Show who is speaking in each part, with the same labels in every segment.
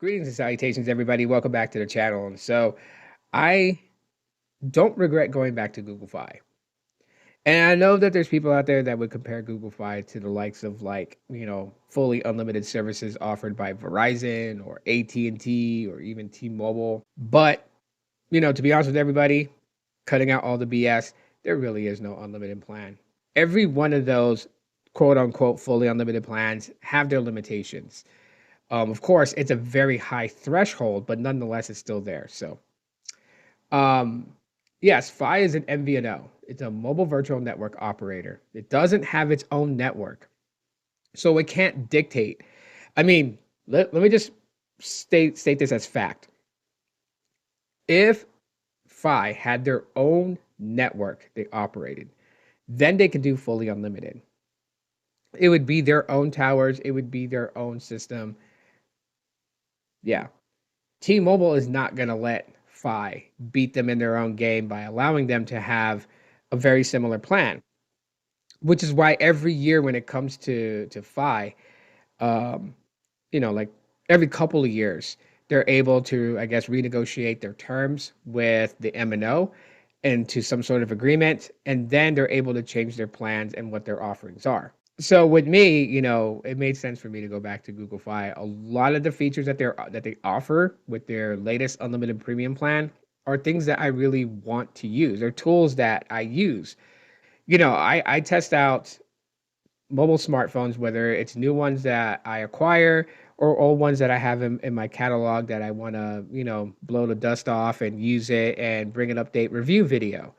Speaker 1: Greetings and salutations, everybody. Welcome back to the channel. And so I don't regret going back to Google Fi. And I know that there's people out there that would compare Google Fi to the likes of fully unlimited services offered by Verizon or AT&T or even T-Mobile. But, to be honest with everybody, cutting out all the BS, there really is no unlimited plan. Every one of those quote unquote fully unlimited plans have their limitations. Of course, it's a very high threshold, but nonetheless, it's still there. So, um, yes, Fi is an MVNO. It's a mobile virtual network operator. It doesn't have its own network, so it can't dictate. I mean, let me just state this as fact. If Fi had their own network they operated, then they could do fully unlimited. It would be their own towers. It would be their own system. Yeah. T-Mobile is not going to let Fi beat them in their own game by allowing them to have a very similar plan, which is why every year when it comes to Fi, um, like every couple of years, they're able to, I guess, renegotiate their terms with the MNO into some sort of agreement, and then they're able to change their plans and what their offerings are. So with me, it made sense for me to go back to Google Fi. A lot of the features that they offer with their latest unlimited premium plan are things that I really want to use. They're tools that I use. I test out mobile smartphones, whether it's new ones that I acquire or old ones that I have in my catalog that I want to, blow the dust off and use it and bring an update review video.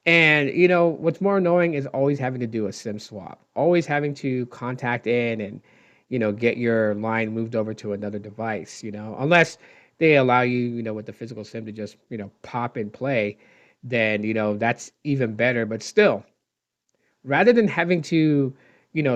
Speaker 1: And what's more annoying is always having to do a SIM swap, always having to contact in and get your line moved over to another device. Unless they allow you, with the physical SIM to just pop and play, then that's even better. But still, rather than having to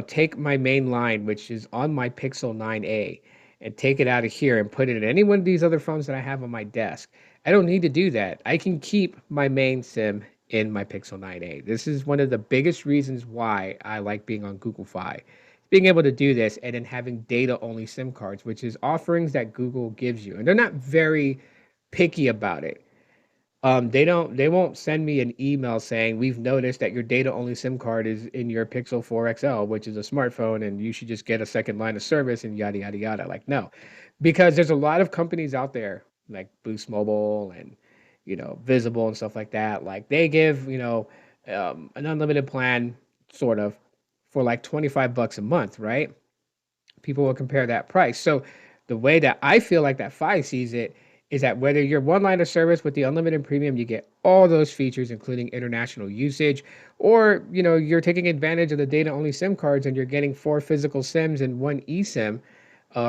Speaker 1: take my main line, which is on my Pixel 9a, and take it out of here and put it in any one of these other phones that I have on my desk. I don't need to do that. I can keep my main SIM in my Pixel 9a. This is one of the biggest reasons why I like being on Google Fi. Being able to do this and then having data only SIM cards, which is offerings that Google gives you. And they're not very picky about it. They won't send me an email saying we've noticed that your data only SIM card is in your Pixel 4 XL, which is a smartphone, and you should just get a second line of service and yada yada yada. Like, no, because there's a lot of companies out there like Boost Mobile and Visible and stuff like that. Like they give an unlimited plan sort of for like $25 a month, right? People will compare that price. So the way that I feel like that Fi sees it is that whether you're one line of service with the unlimited premium, you get all those features, including international usage, or you're taking advantage of the data only SIM cards and you're getting 4 physical SIMs and 1 eSIM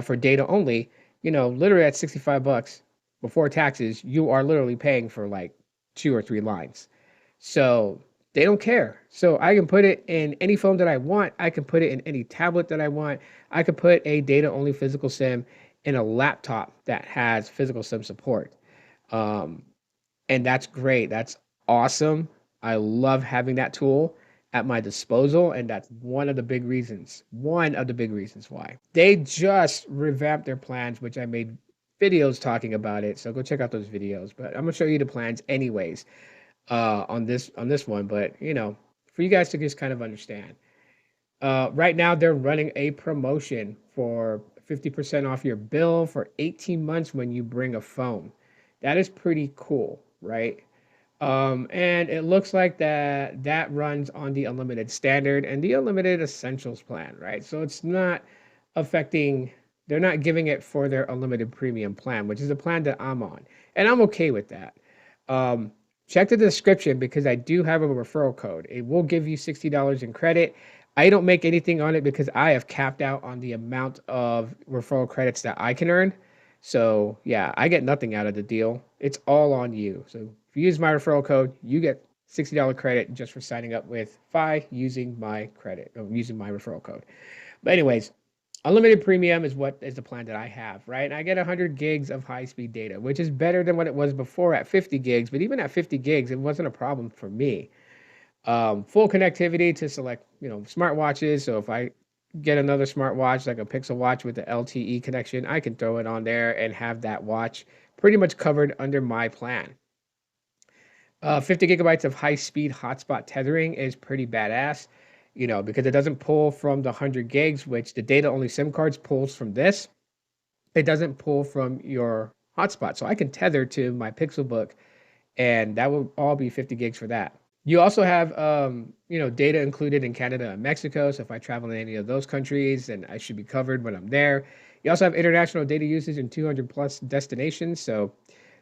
Speaker 1: for data only. Literally at $65 before taxes, you are literally paying for like 2 or 3 lines. So they don't care. So I can put it in any phone that I want. I can put it in any tablet that I want. I could put a data only physical SIM in a laptop that has physical SIM support. Um, and that's great. That's awesome. I love having that tool at my disposal. And that's one of the big reasons why. They just revamped their plans, which I made videos talking about it. So go check out those videos. But I'm gonna show you the plans anyways on this one. But for you guys to just kind of understand. Right now, they're running a promotion for 50% off your bill for 18 months when you bring a phone. That is pretty cool, right? And it looks like that runs on the unlimited standard and the unlimited essentials plan, right? So it's not affecting, they're not giving it for their unlimited premium plan, which is the plan that I'm on. And I'm okay with that. Um, Check the description because I do have a referral code. It will give you $60 in credit. I don't make anything on it because I have capped out on the amount of referral credits that I can earn. So yeah, I get nothing out of the deal. It's all on you. So if you use my referral code, you get $60 credit just for signing up with Fi using my credit or using my referral code. But anyways, unlimited premium is what is the plan that I have, right? And I get 100 gigs of high speed data, which is better than what it was before at 50 gigs. But even at 50 gigs, it wasn't a problem for me. Full connectivity to select, smartwatches. So if I get another smartwatch like a Pixel Watch with the LTE connection, I can throw it on there and have that watch pretty much covered under my plan. 50 gigabytes of high-speed hotspot tethering is pretty badass, because it doesn't pull from the 100 gigs, which the data-only SIM cards pulls from this. It doesn't pull from your hotspot. So I can tether to my Pixelbook, and that will all be 50 gigs for that. You also have, data included in Canada and Mexico. So if I travel in any of those countries, then I should be covered when I'm there. You also have international data usage in 200 plus destinations. So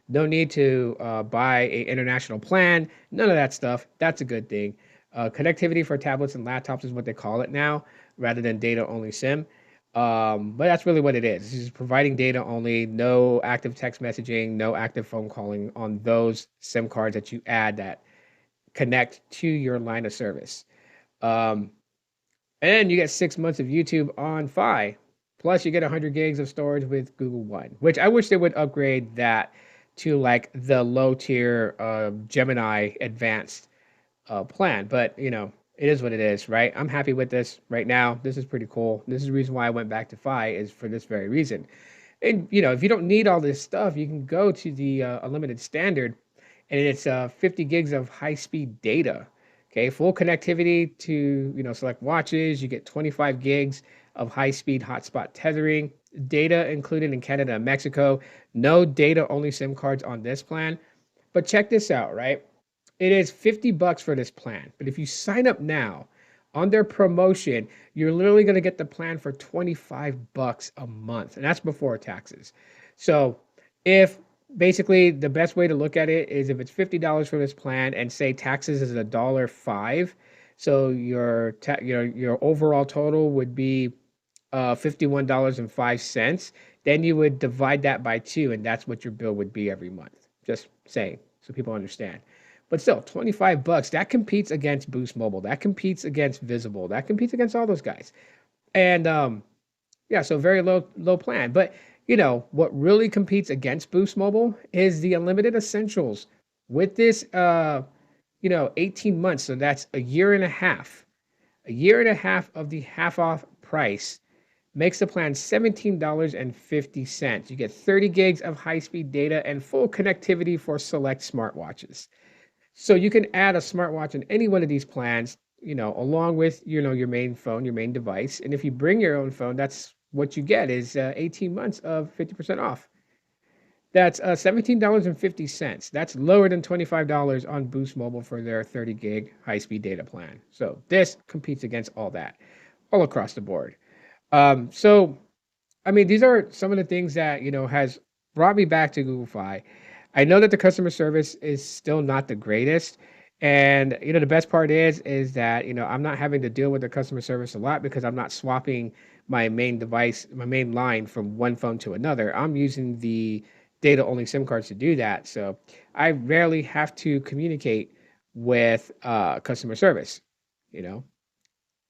Speaker 1: no need to buy a international plan. None of that stuff. That's a good thing. Connectivity for tablets and laptops is what they call it now, rather than data only SIM. But that's really what it is. It's just providing data only, no active text messaging, no active phone calling on those SIM cards that you add that connect to your line of service. Um, and you get 6 months of YouTube on Fi. Plus, you get 100 gigs of storage with Google One, which I wish they would upgrade that to like the low tier Gemini Advanced plan. But, it is what it is, right? I'm happy with this right now. This is pretty cool. This is the reason why I went back to Fi, is for this very reason. And, if you don't need all this stuff, you can go to the unlimited standard, and it's 50 gigs of high speed data. Okay, full connectivity to select watches. You get 25 gigs of high speed hotspot tethering. Data included in Canada and Mexico. No data only SIM cards on this plan. But check this out, right? It is $50 for this plan. But if you sign up now on their promotion, you're literally going to get the plan for $25 a month. And that's before taxes. So if basically the best way to look at it is if it's $50 for this plan and say taxes is $1.05, so your overall total would be $51.05. Then you would divide that by 2, and that's what your bill would be every month. Just saying, so people understand. But still, $25, that competes against Boost Mobile. That competes against Visible. That competes against all those guys. And yeah, so very low plan. But what really competes against Boost Mobile is the Unlimited Essentials. With this 18 months, so that's a year and a half. A year and a half of the half off price makes the plan $17.50. You get 30 gigs of high-speed data and full connectivity for select smartwatches. So you can add a smartwatch in any one of these plans, along with, your main phone, your main device. And if you bring your own phone, that's what you get is 18 months of 50% off. That's $17.50. That's lower than $25 on Boost Mobile for their 30 gig high-speed data plan. So this competes against all that, all across the board. So, I mean, these are some of the things that, has brought me back to Google Fi. I know that the customer service is still not the greatest. And, the best part is that, I'm not having to deal with the customer service a lot because I'm not swapping my main device, my main line from one phone to another. I'm using the data only SIM cards to do that. So I rarely have to communicate with customer service, you know?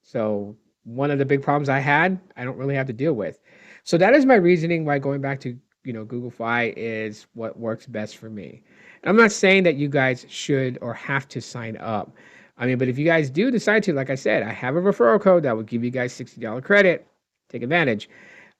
Speaker 1: So one of the big problems I had, I don't really have to deal with. So that is my reasoning why going back to, Google Fi is what works best for me. And I'm not saying that you guys should or have to sign up. I mean, but if you guys do decide to, like I said, I have a referral code that will give you guys $60 credit. Take advantage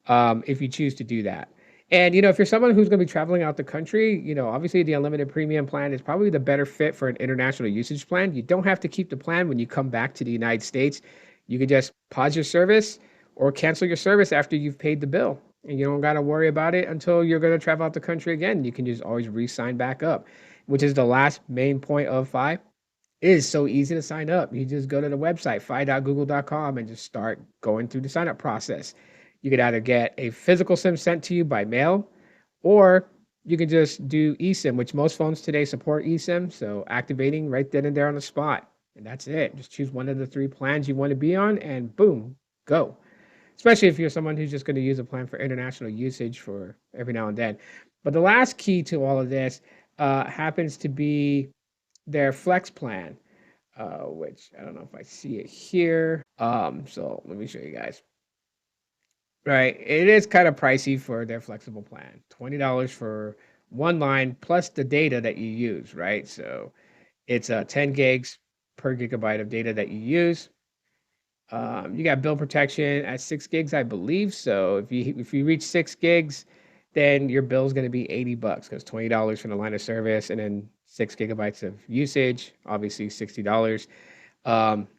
Speaker 1: if you choose to do that. And, if you're someone who's going to be traveling out the country, obviously the unlimited premium plan is probably the better fit for an international usage plan. You don't have to keep the plan when you come back to the United States. You could just pause your service or cancel your service after you've paid the bill. And you don't got to worry about it until you're going to travel out the country again. You can just always re-sign back up, which is the last main point of Fi. It is so easy to sign up. You just go to the website, fi.google.com, and just start going through the sign up process. You could either get a physical SIM sent to you by mail, or you can just do eSIM, which most phones today support eSIM. So activating right then and there on the spot. And that's it. Just choose one of the 3 plans you want to be on and boom, go. Especially if you're someone who's just going to use a plan for international usage for every now and then. But the last key to all of this happens to be their Flex plan, which I don't know if I see it here. So let me show you guys. Right, it is kind of pricey for their flexible plan. $20 for one line plus the data that you use, right? So it's 10 gigs per gigabyte of data that you use. You got bill protection at 6 gigs, I believe. So if you reach 6 gigs, then your bill is going to be $80 because $20 for the line of service and then 6 gigabytes of usage, obviously $60.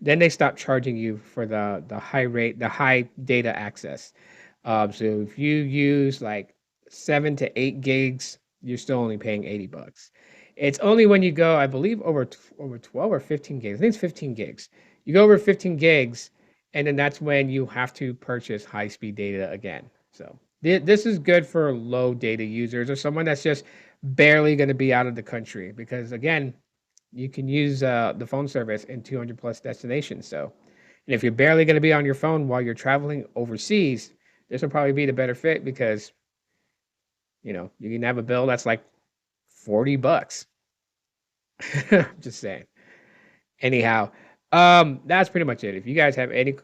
Speaker 1: Then they stop charging you for the high data access. So if you use like 7 to 8 gigs, you're still only paying $80. It's only when you go, I believe, over 12 or 15 gigs. I think it's 15 gigs. You go over 15 gigs, and then that's when you have to purchase high speed data again. So this is good for low data users or someone that's just barely going to be out of the country because again, you can use the phone service in 200 plus destinations. So, and if you're barely going to be on your phone while you're traveling overseas, this will probably be the better fit because you can have a bill that's like $40. Just saying. Anyhow, that's pretty much it. If you guys have any,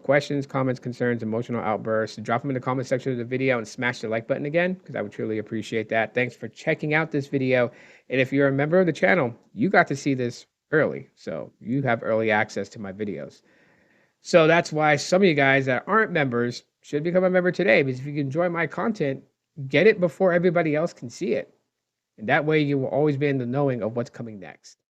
Speaker 1: questions, comments, concerns, emotional outbursts, drop them in the comment section of the video and smash the like button again, because I would truly appreciate that. Thanks for checking out this video. And if you're a member of the channel, you got to see this early. So you have early access to my videos. So that's why some of you guys that aren't members should become a member today, because if you enjoy my content, get it before everybody else can see it. And that way you will always be in the knowing of what's coming next.